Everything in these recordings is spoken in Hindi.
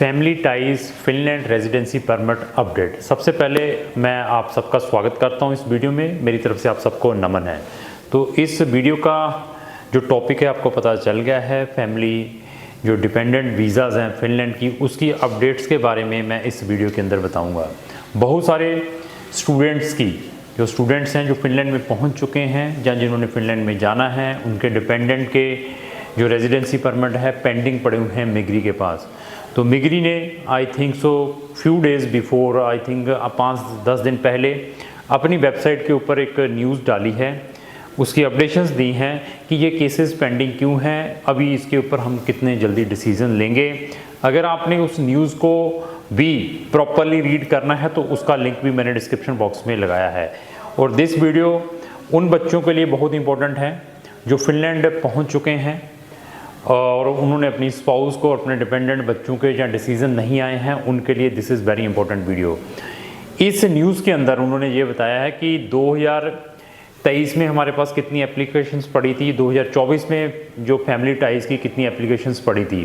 Family ties Finland residency permit update. सबसे पहले मैं आप सबका स्वागत करता हूं इस वीडियो में। मेरी तरफ से आप सबको नमन है। तो इस वीडियो का जो टॉपिक है आपको पता चल गया है, फैमिली जो डिपेंडेंट वीज़ाज़ हैं फिनलैंड की, उसकी अपडेट्स के बारे में मैं इस वीडियो के अंदर बताऊंगा। बहुत सारे स्टूडेंट्स हैं जो फिनलैंड में पहुंच चुके हैं या जिन्होंने फिनलैंड में जाना है, उनके डिपेंडेंट के जो रेजिडेंसी परमिट है पेंडिंग पड़े हुए हैं मिगरी के पास। तो मिगरी ने I think so few days before, I think 5-10 दिन पहले अपनी वेबसाइट के ऊपर एक न्यूज़ डाली है, उसकी अपडेशंस दी हैं कि ये केसेस पेंडिंग क्यों हैं, अभी इसके ऊपर हम कितने जल्दी डिसीज़न लेंगे। अगर आपने उस न्यूज़ को भी प्रॉपरली रीड करना है तो उसका लिंक भी मैंने डिस्क्रिप्शन बॉक्स में लगाया है। और दिस वीडियो उन बच्चों के लिए बहुत इंपॉर्टेंट है जो फिनलैंड पहुंच चुके हैं और उन्होंने अपनी स्पाउस को, अपने डिपेंडेंट बच्चों के जहाँ डिसीज़न नहीं आए हैं, उनके लिए this is very important video. इस न्यूज़ के अंदर उन्होंने ये बताया है कि 2023 में हमारे पास कितनी एप्लीकेशंस पड़ी थी, 2024 में जो फैमिली टाइज की कितनी एप्लीकेशंस पड़ी थी।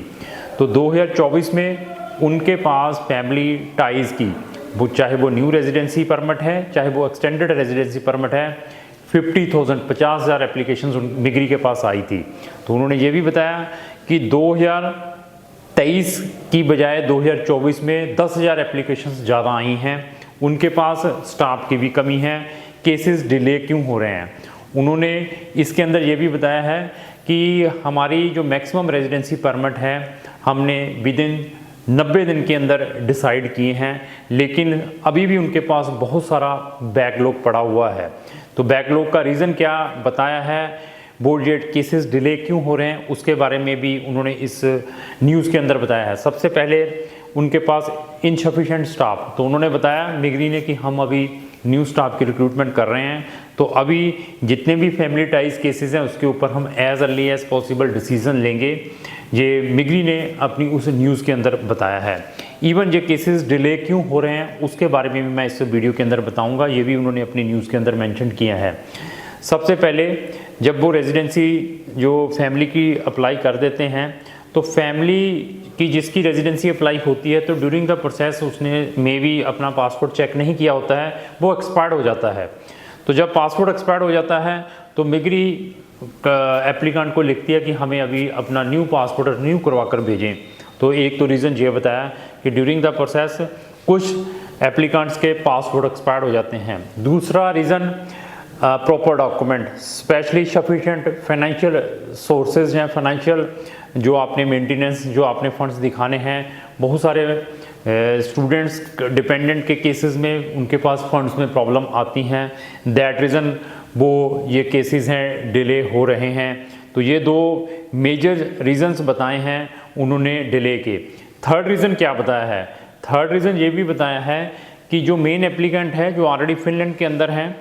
तो 2024 में उनके पास फैमिली टाइज की, वो चाहे वो न्यू रेजिडेंसी परमिट है चाहे वो एक्सटेंडेड रेजिडेंसी परमिट है, 50,000 एप्लीकेशंस मिगरी के पास आई थी। तो उन्होंने ये भी बताया कि 2023 की बजाय 2024 में 10,000 एप्लीकेशंस ज़्यादा आई हैं। उनके पास स्टाफ की भी कमी है, केसेस डिले क्यों हो रहे हैं। उन्होंने इसके अंदर ये भी बताया है कि हमारी जो मैक्सिमम रेजिडेंसी परमिट है हमने विदिन 90 दिन के अंदर डिसाइड किए हैं, लेकिन अभी भी उनके पास बहुत सारा बैकलॉग पड़ा हुआ है। तो बैकलॉग का रीज़न क्या बताया है, बोर्ड जेट केसेस डिले क्यों हो रहे हैं, उसके बारे में भी उन्होंने इस न्यूज़ के अंदर बताया है। सबसे पहले उनके पास इनसफिशिएंट स्टाफ, तो उन्होंने बताया मिगरी ने कि हम अभी न्यू स्टाफ की रिक्रूटमेंट कर रहे हैं, तो अभी जितने भी फैमिली टाइज केसेस हैं उसके ऊपर हम as early as possible decision लेंगे। ये मिगरी ने अपनी उस न्यूज़ के अंदर बताया है। इवन ये केसेस डिले क्यों हो रहे हैं उसके बारे में भी मैं इस वीडियो के अंदर बताऊंगा, ये भी उन्होंने अपनी न्यूज़ के अंदर मेंशन किया है। सबसे पहले जब वो रेजिडेंसी जो फैमिली की अप्लाई कर देते हैं, तो फैमिली की जिसकी रेजिडेंसी अप्लाई होती है, तो ड्यूरिंग द प्रोसेस उसने मे भी अपना पासपोर्ट चेक नहीं किया होता है, वो एक्सपायर्ड हो जाता है। तो जब पासपोर्ट एक्सपायर्ड हो जाता है तो मिगरी एप्लीकेंट को लिखती है कि हमें अभी अपना न्यू पासपोर्ट रिन्यू करवा कर भेजें। तो एक तो रीज़न ये बताया कि ड्यूरिंग द प्रोसेस कुछ एप्लीकेंट्स के पासपोर्ट एक्सपायर्ड हो जाते हैं। दूसरा reason proper document, specially sufficient financial sources हैं, फाइनेंशियल जो आपने मेंटेनेंस, जो आपने फंड्स दिखाने हैं। बहुत सारे स्टूडेंट्स डिपेंडेंट के केसेस में उनके पास फंड्स में प्रॉब्लम आती हैं, दैट रीज़न वो ये केसेस हैं डिले हो रहे हैं। तो ये दो मेजर रीज़न्स बताए हैं उन्होंने डिले के। थर्ड रीज़न क्या बताया है, थर्ड रीज़न ये भी बताया है कि जो मेन एप्लीकेंट है जो ऑलरेडी फिनलैंड के अंदर हैं,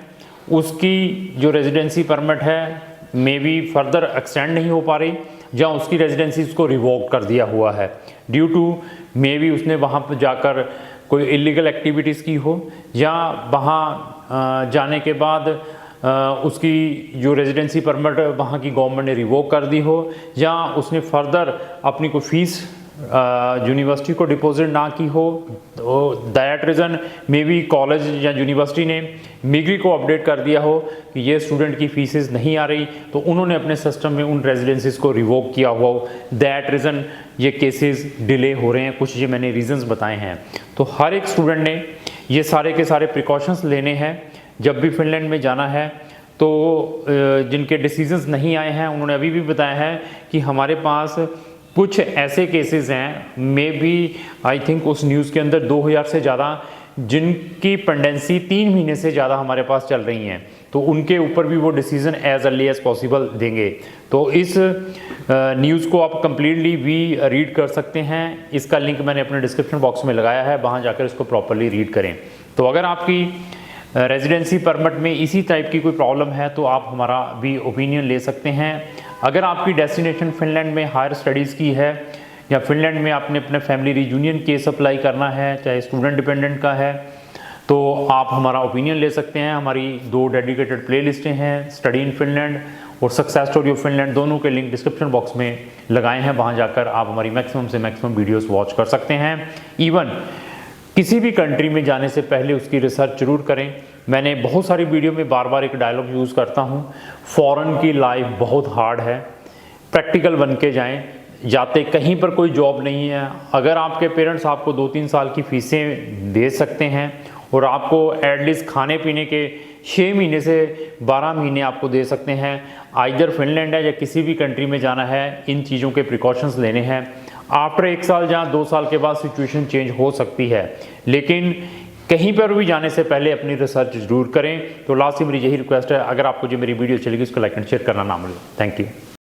उसकी जो रेजिडेंसी परमिट है मे बी फर्दर एक्सटेंड नहीं हो पा रही, या उसकी रेजिडेंसी उसको रिवोक कर दिया हुआ है ड्यू टू मे बी उसने वहाँ पर जाकर कोई इलीगल एक्टिविटीज़ की हो, या वहाँ जाने के बाद उसकी जो रेजिडेंसी परमिट वहाँ की गवर्नमेंट ने रिवोक कर दी हो, या उसने फर्दर अपनी कोई फीस यूनिवर्सिटी को डिपॉजिट ना की हो। तो that reason may be college या यूनिवर्सिटी ने मिगरी को अपडेट कर दिया हो कि ये स्टूडेंट की फीसेस नहीं आ रही, तो उन्होंने अपने सिस्टम में उन रेजिडेंसीज को रिवोक किया हुआ हो, दैट रीज़न ये केसेस डिले हो रहे हैं। कुछ ये मैंने रीज़न्स बताए हैं। तो हर एक स्टूडेंट ने ये सारे के सारे प्रिकॉशंस लेने हैं जब भी फिनलैंड में जाना है। तो जिनके डिसीजंस नहीं आए हैं उन्होंने अभी भी बताया है कि हमारे पास कुछ ऐसे केसेस हैं, मे बी आई थिंक उस न्यूज़ के अंदर 2000 से ज़्यादा जिनकी पेंडेंसी 3 महीने से ज़्यादा हमारे पास चल रही हैं, तो उनके ऊपर भी वो decision as early as possible देंगे। तो इस न्यूज़ को आप कंप्लीटली भी रीड कर सकते हैं, इसका लिंक मैंने अपने डिस्क्रिप्शन बॉक्स में लगाया है, वहाँ जाकर इसको प्रॉपरली रीड करें। तो अगर आपकी रेजिडेंसी परमिट में इसी टाइप की कोई प्रॉब्लम है तो आप हमारा भी ओपिनियन ले सकते हैं। अगर आपकी डेस्टिनेशन फिनलैंड में हायर स्टडीज़ की है, या फिनलैंड में आपने अपने फैमिली रीयूनियन केस अप्लाई करना है, चाहे स्टूडेंट डिपेंडेंट का है, तो आप हमारा ओपिनियन ले सकते हैं। हमारी 2 डेडिकेटेड प्लेलिस्टें हैं, स्टडी इन फिनलैंड और सक्सेस स्टोरी ऑफ फिनलैंड, दोनों के लिंक डिस्क्रिप्शन बॉक्स में लगाए हैं। वहाँ जाकर आप हमारी मैक्सिमम से मैक्सिमम वीडियोस वॉच कर सकते हैं। इवन किसी भी कंट्री में जाने से पहले उसकी रिसर्च जरूर करें। मैंने बहुत सारी वीडियो में बार बार एक डायलॉग यूज़ करता हूँ, फॉरेन की लाइफ बहुत हार्ड है, प्रैक्टिकल बन के जाएँ। जाते कहीं पर कोई जॉब नहीं है, अगर आपके पेरेंट्स आपको 2-3 साल की फ़ीसें दे सकते हैं और आपको एटलीस्ट खाने पीने के 6 महीने से 12 महीने आपको दे सकते हैं, आइदर फिनलैंड है या किसी भी कंट्री में जाना है, इन चीज़ों के प्रिकॉशंस लेने हैं। आफ्टर 1 साल जहाँ 2 साल के बाद सिचुएशन चेंज हो सकती है, लेकिन कहीं पर भी जाने से पहले अपनी रिसर्च जरूर करें। तो लास्ट में मेरी यही रिक्वेस्ट है, अगर आपको जो मेरी वीडियो चलेगी उसको लाइक एंड शेयर करना ना भूलें। Thank you.